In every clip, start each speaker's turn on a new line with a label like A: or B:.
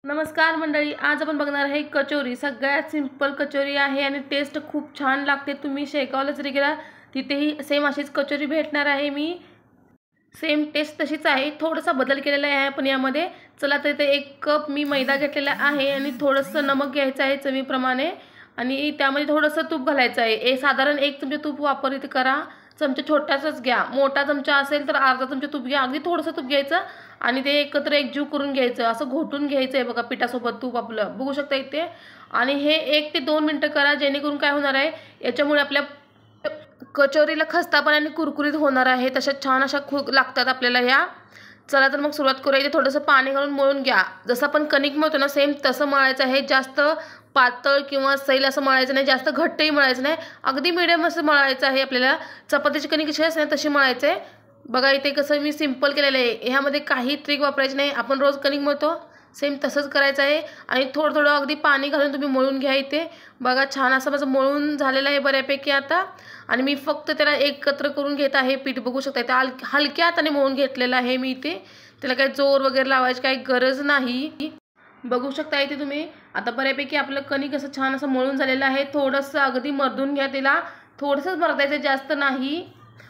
A: नमस्कार मंडळी, आज आपण बघणार आहे कचोरी। सगळ्यात सिंपल कचोरी आहे आणि टेस्ट खूप छान लागते। तुम्ही शेगावला जरी गेला तिथेही सेम अशीच कचोरी भेटणार आहे। मी सेम टेस्ट तशीच आहे, थोडासा बदल केलेला आहे पण यामध्ये। चला तर इथे 1 कप मी मैदा घेतलेला आहे आणि थोडंसं नमक घ्यायचं आहे चवीप्रमाणे आणि त्यामध्ये थोडंसं तूप घालायचं आहे। साधारण 1 चमचा तूप वापरित करा। चमचा छोटासाच घ्या, मोठा चमचा असेल तर अर्धा चमचा तूप घ्या। अगदी थोडंसं तूप घ्यायचं आणि ते एकत्र एकजीव करून घ्यायचं, असं घोटून घ्यायचं आहे बघा पिठासोबत तूप आपलं, बघू शकता इथे। आणि हे 1 ते 2 मिनिटं करा, जेणेकरून काय होणार आहे याच्यामुळे आपल्या कचोरीला खस्तापणा आणि कुरकुरीत होणार आहे। तशा छान अशा लागतात आपल्याला ह्या। चला तर मग सुरुवात करूया। इथे थोडंसं पाणी घालून मळून घ्या, जसं आपण कणिक मळतो ना सेम तसं मळायचं आहे। जास्त पातळ किंवा सैल असं मळायचं नाही, जास्त घट्टही मळायचं नाही, अगदी मीडियम असं मळायचं आहे आपल्याला। चपातीची कणिक कशी असते तशी मळायचं आहे बघा। इथे कसं मी सिंपल केलेलं आहे, ह्यामध्ये काही ट्रिक वापरायची नाही। आपण रोज कणिक मळतो सेम तसंच करायचं आहे आणि थोडं थोडं अगदी पाणी घालून तुम्ही मळून घ्या। इथे बघा छान असं माझं मळून झालेलं आहे बऱ्यापैकी आता। आणि मी फक्त त्याला एकत्र करून घेत आहे पीठ, बघू शकता इथे हलक्या हाताने मळून घेतलेलं आहे मी इथे। त्याला काही जोर वगैरे लावायची काही गरज नाही, बघू शकता इथे तुम्ही। आता बऱ्यापैकी आपलं कणिक असं छान असं मळून झालेलं आहे। थोडंसं अगदी मर्दून घ्या, त्याला थोडंसंच मर्दायचं, जास्त नाही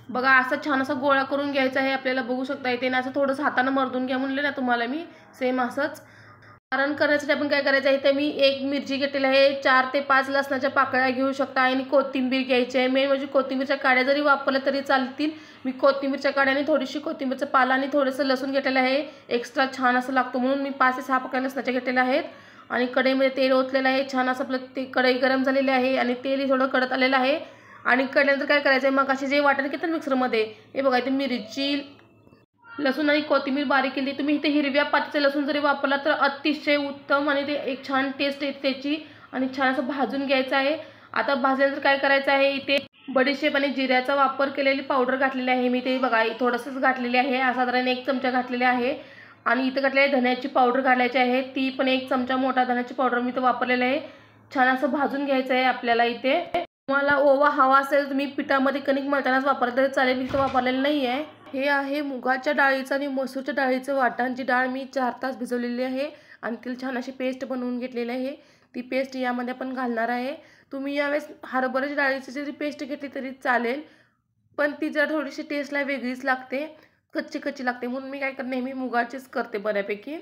A: बघा। असं छान असा गोळा करून घ्यायचा आहे आपल्याला, बघू शकता इथे ना। असं थोडंसं हाताने मर्दून घ्या म्हणले ना तुम्हाला मी, सेम असंच। सारण करण्यासाठी आपण काय करायचं आहे, ते मी 1 मिरची घेतलेली आहे, 4 ते 5 लसणाच्या पाकळ्या घेऊ शकता आणि कोथिंबीर घ्यायची आहे। मेन म्हणजे कोथिंबीरच्या काड्या जरी वापरल्या तरी चालतील। मी कोथिंबीरच्या काड्याने थोडीशी कोथिंबीरचं पाला आणि थोडंसं लसूण घेतलेलं आहे, एक्स्ट्रा छान असं लागतो म्हणून मी 5 ते 6 पाकळ्या लसणाच्या घेतलेल्या आहेत। आणि कढईमध्ये तेल ओतलेलं आहे, छान असं आपलं ते कढई गरम झालेली आहे आणि तेलही थोडं कडत आलेलं आहे। आणि कढल्यानंतर काय करायचं आहे, मग असे जे वाटण घेतात मिक्सरमध्ये, हे बघा इथे मिरची, लसूण आणि कोथिंबीर बारीक केली। तुम्ही इथे हिरव्या पातीचा लसूण जरी वापरला तर अतिशय उत्तम आणि ते एक छान टेस्ट येते त्याची। आणि छान असं भाजून घ्यायचं आहे। आता भाजल्यानंतर काय करायचं आहे, इथे बडीशेप आणि जिऱ्याचा वापर केलेली पावडर घातलेली आहे मी, ते बघा थोडंसंच घातलेली आहे, साधारण 1 चमचा घातलेली आहे। आणि इथं घातलेली धण्याची पावडर घालायची आहे, ती पण 1 चमचा मोठा धण्याची पावडर मी इथं वापरलेलं आहे। छान असं भाजून घ्यायचं आहे आपल्याला इथे। तुम्हाला ओवा हवा असेल तुम्ही पिठामध्ये कणिक मळतानाच वापरलं तरी चालेल, मी इथं वापरलेलं नाही आहे। हे आहे मुगाच्या डाळीचं आणि मसूरच्या डाळीचं वाटण, जी डाळ मी 4 तास भिजवलेली आहे आणि तिला छान अशी पेस्ट बनवून घेतलेली आहे। ती पेस्ट यामध्ये आपण घालणार आहे। तुम्ही यावेळेस हरभऱ्याच्या डाळीची जरी पेस्ट घेतली तरी चालेल, पण ती जर थोडीशी टेस्टला वेगळीच लागते, कच्ची कच्ची लागते, म्हणून मी काय करते नेहमी मुगाचीच करते बऱ्यापैकी।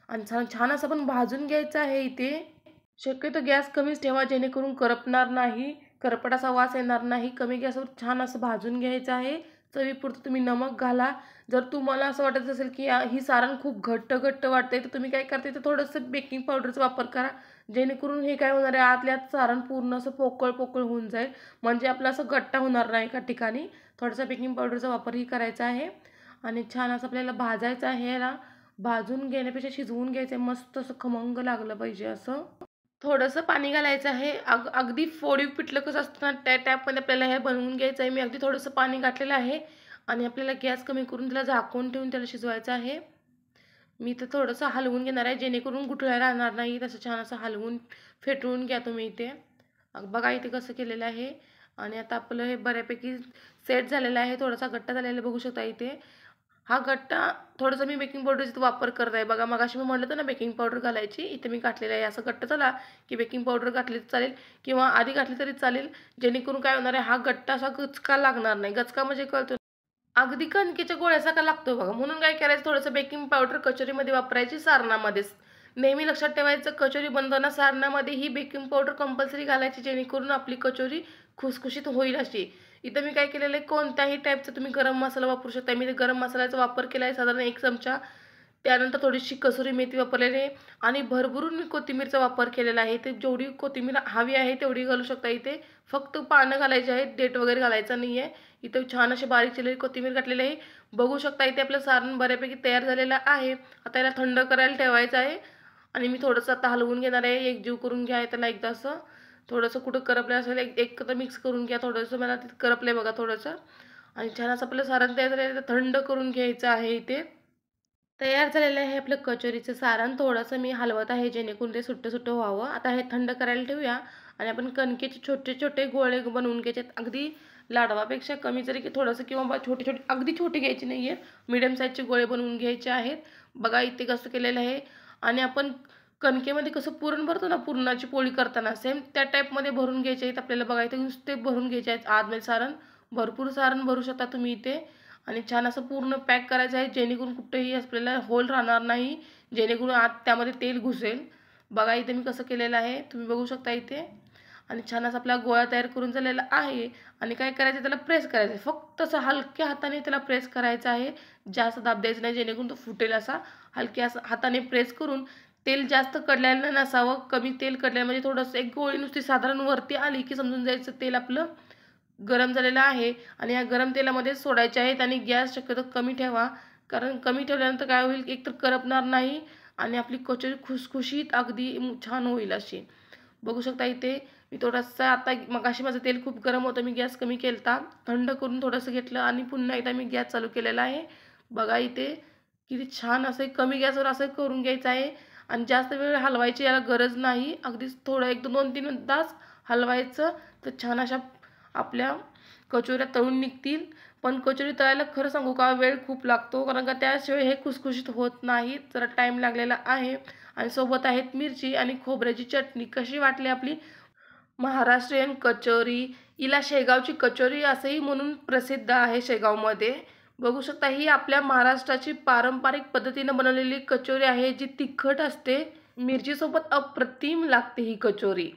A: आणि छान असं पण भाजून घ्यायचं आहे इथे। शक्यतो गॅस कमीच ठेवा, जेणेकरून करपणार नाही, करपट असा वास येणार नाही। कमी गॅसवर छान असं भाजून घ्यायचं आहे। चवीपुरतं तुम्ही नमक घाला। जर तुम्हाला असं वाटत असेल की ही सारण खूप घट्ट वाटते तर तुम्ही काय करते, तर थोडंसं बेकिंग पावडरचा वापर करा, जेणेकरून हे काय होणार आहे आतल्या आत सारण पूर्ण असं पोकळ होऊन जाईल, म्हणजे आपलं असं गट्टा होणार नाही एका ठिकाणी। थोडासा बेकिंग पावडरचा वापरही करायचा आहे आणि छान असं आपल्याला भाजायचं आहे। याला भाजून घेण्यापेक्षा शिजवून घ्यायचं आहे, मस्त असं खमंग लागलं पाहिजे असं। थोडंसं पाणी घालायचं आहे, अगदी फोडीव पिठलं कसं असतं ना त्या टाईपमध्ये आपल्याला हे बनवून घ्यायचं आहे। मी अगदी थोडंसं पाणी घातलेलं आहे आणि आपल्याला गॅस कमी करून त्याला झाकून ठेवून त्याला शिजवायचं आहे। मी तर थोडंसं हलवून घेणार आहे, जेणेकरून गुठळ्या राहणार नाही, तसं छान असं हलवून फेटवून घ्या तुम्ही इथे। बघा इथे कसं केलेलं आहे। आणि आता आपलं हे बऱ्यापैकी सेट झालेलं आहे, थोडासा घट्ट झालेला बघू शकता इथे। हा गट्टा थोडंसं मी बेकिंग पावडरचा वापर करत आहे बघा। मगाशी मी म्हटलं होतं ना बेकिंग पावडर घालायची, इथे मी घातलेलं आहे। असं गट्टा झाला की बेकिंग पावडर घातली तर चालेल किंवा आधी घातली तरी चालेल, जेणेकरून काय होणार आहे, हा गट्टा असा गचका लागणार नाही। गचका म्हणजे कळतो अगदी कणकेच्या गोळ्यासारखा लागतो बघा। म्हणून काय करायचं, थोडंसं बेकिंग पावडर कचोरीमध्ये वापरायची, सारणामध्येच। नेहमी लक्षात ठेवायचं, कचोरी बनवताना सारणामध्ये ही बेकिंग पावडर कंपल्सरी घालायची, जेणेकरून आपली कचोरी खुसखुशीत होईल अशी। इथं मी काय केलेलं आहे, कोणत्याही टाईपचा तुम्ही गरम मसाला वापरू शकता। मी गरम मसाल्याचा वापर केला आहे, साधारण 1 चमचा। त्यानंतर थोडीशी कसुरी मेथी वापरलेली आहे आणि भरभरून मी कोथिंबीरचा वापर केलेला आहे। ते जेवढी कोथिंबीर हवी आहे तेवढी घालू शकता इथे, फक्त पानं घालायची आहेत, देठ वगैरे घालायचं नाही आहे। इथे छान अशी बारीक चिरलेली कोथिंबीर घातलेली आहे, बघू शकता इथे आपलं सारण बऱ्यापैकी तयार झालेलं आहे। आता याला थंड करायला ठेवायचं आहे आणि मी थोडंसं आता हलवून घेणार आहे, एकजीव करून घ्या त्याला एकदा असं। थोडंसं कुठं करपलं असेल एकत्र मिक्स करून घ्या, थोडंसं मला तिथं करपलं आहे बघा थोडंसं। आणि छान असं आपलं सारण तयार झालेलं आहे, थंड करून घ्यायचं आहे इथे। तयार झालेलं आहे आपलं कचोरीचं सारण, थोडंसं मी हलवत आहे जेणेकरून ते सुट्टं व्हावं। आता हे थंड करायला ठेवूया आणि आपण कणकेचे छोटे छोटे गोळे बनवून घ्यायचे, अगदी लाडवापेक्षा कमी जरी की थोडंसं किंवा छोटे अगदी छोटे घ्यायचे नाही आहे, मीडियम साईजचे गोळे बनवून घ्यायचे आहेत। बघा इथे कसं केलेलं आहे। आणि आपण कणकेमध्ये कसं पुरण भरतो ना, पुरणाची पोळी करताना सेम त्या टाईपमध्ये भरून घ्यायचे आहेत आपल्याला. बघा इथे नुसते भरून घ्यायचे आहेत आतमध्ये सारण. भरपूर सारण भरू शकता तुम्ही इथे आणि छान असं पूर्ण पॅक करायचं आहे, जेणेकरून कुठेही आपल्याला होल राहणार नाही, जेणेकरून आत त्यामध्ये तेल घुसेल. बघा इथे मी कसं केलेलं आहे तुम्ही बघू शकता इथे. आणि छान असा आपला गोळा तयार करून झालेला आहे. आणि काय करायचं, त्याला प्रेस करायचं आहे. फक्त असं हलक्या हाताने त्याला प्रेस करायचं आहे, जास्त दाब द्यायचं नाही, जेणेकरून तो फुटेल. असा हलक्या हाताने प्रेस करून, तेल जास्त कडलेलं नसावं, कमी तेल कडलेलं म्हणजे थोडंसं एक गोळी नुसती साधारण वरती आली की समजून जायचं तेल आपलं गरम झालेलं आहे. आणि या गरम तेलामध्ये सोडायचे आहेत. आणि गॅस शक्यतो कमी ठेवा, कारण कमी ठेवल्यानंतर काय होईल, एकतर करपणार नाही आणि आपली कचोरी खुसखुशीत अगदी छान होईल अशी. बघू शकता इथे मी थोडंसं आता मगाशी माझं तेल खूप गरम होतं, मी गॅस कमी केलता, थंड करून थोडंसं घेतलं आणि पुन्हा एकदा मी गॅस चालू केलेला आहे. बघा इथे किती छान असं कमी गॅसवर असं करून घ्यायचं आहे. आणि जास्त वेळ हलवायची याला गरज नाही, अगदीच थोडं 1-2-3 तास हलवायचं, तर छान अशा आपल्या कचोऱ्या तळून निघतील. पण कचोरी तळायला खरं सांगू का वेळ खूप लागतो, कारण का त्याशिवाय हे खुसखुशीत होत नाहीत, जरा टाईम लागलेला आहे. आणि सोबत आहेत मिरची आणि खोबऱ्याची चटणी. कशी वाटली आपली महाराष्ट्रीयन कचोरी? हिला शेगावची कचोरी असंही म्हणून प्रसिद्ध आहे शेगावमध्ये. बघू शकता ही आपल्या महाराष्ट्राची पारंपरिक पद्धतीनं बनवलेली कचोरी आहे, जी तिखट असते. मिरचीसोबत अप्रतिम लागते ही कचोरी.